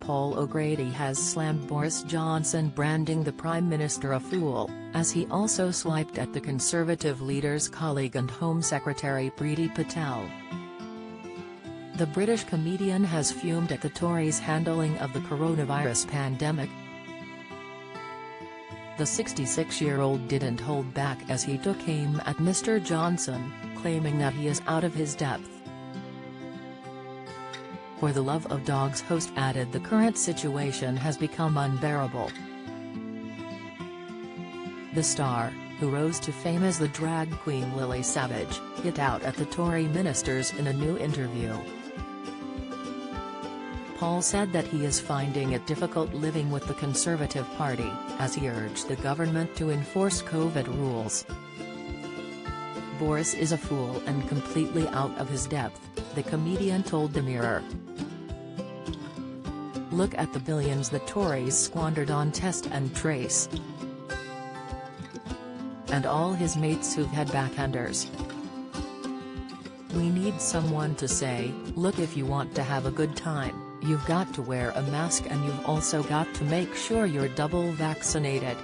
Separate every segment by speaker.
Speaker 1: Paul O'Grady has slammed Boris Johnson, branding the Prime Minister a fool, as he also swiped at the Conservative leader's colleague and Home Secretary Priti Patel. The British comedian has fumed at the Tories' handling of the coronavirus pandemic. The 66-year-old didn't hold back as he took aim at Mr. Johnson, claiming that he is out of his depth. For the Love of Dogs host added the current situation has become unbearable. The star, who rose to fame as the drag queen Lily Savage, hit out at the Tory ministers in a new interview. Paul said that he is finding it difficult living with the Conservative Party, as he urged the government to enforce COVID rules. Boris is a fool and completely out of his depth, the comedian told the Mirror. Look at the billions the Tories squandered on test and trace. And all his mates who've had backhanders. We need someone to say, look, if you want to have a good time, you've got to wear a mask and you've also got to make sure you're double vaccinated.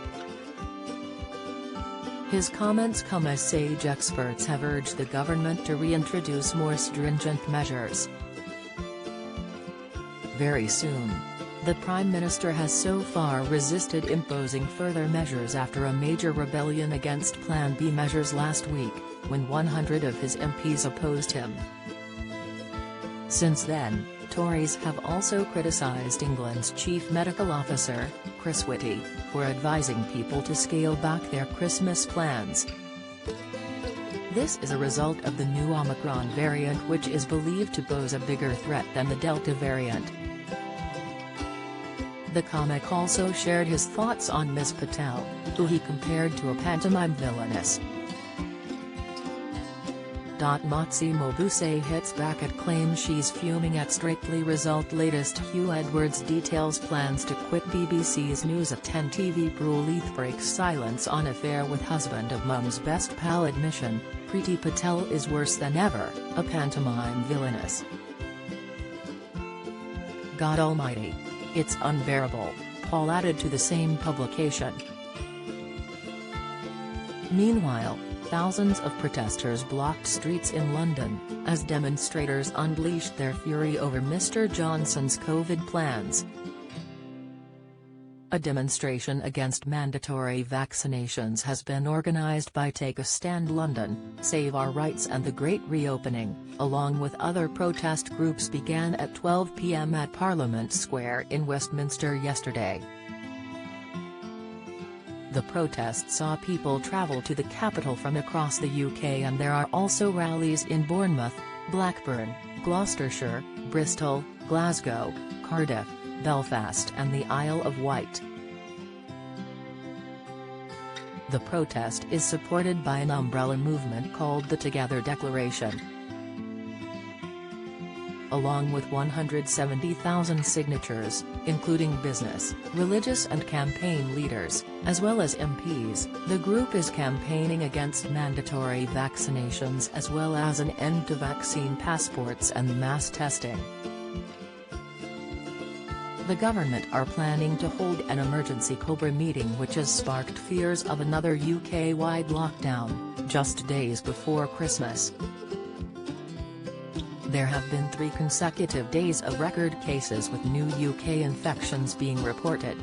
Speaker 1: His comments come as sage experts have urged the government to reintroduce more stringent measures very soon. The Prime Minister has so far resisted imposing further measures after a major rebellion against Plan B measures last week, when 100 of his MPs opposed him. Since then, Tories have also criticised England's chief medical officer, Chris Whitty, for advising people to scale back their Christmas plans. This is a result of the new Omicron variant, which is believed to pose a bigger threat than the Delta variant. The comic also shared his thoughts on Ms. Patel, who he compared to a pantomime villainess. Motsi Mabuse hits back at claims she's fuming at Strictly Result latest. Hugh Edwards details plans to quit BBC's News at 10 TV. Prulith breaks silence on affair with husband of mum's best pal. Admission, Priti Patel is worse than ever, a pantomime villainess. God almighty. It's unbearable, Paul added to the same publication. Meanwhile, thousands of protesters blocked streets in London, as demonstrators unleashed their fury over Mr. Johnson's COVID plans. A demonstration against mandatory vaccinations has been organised by Take a Stand London, Save Our Rights and the Great Reopening, along with other protest groups, began at 12 p.m. at Parliament Square in Westminster yesterday. The protests saw people travel to the capital from across the UK, and there are also rallies in Bournemouth, Blackburn, Gloucestershire, Bristol, Glasgow, Cardiff, Belfast and the Isle of Wight. The protest is supported by an umbrella movement called the Together Declaration. Along with 170,000 signatures, including business, religious and campaign leaders, as well as MPs, the group is campaigning against mandatory vaccinations as well as an end to vaccine passports and mass testing. The government are planning to hold an emergency Cobra meeting, which has sparked fears of another UK-wide lockdown, just days before Christmas. There have been 3 consecutive days of record cases with new UK infections being reported.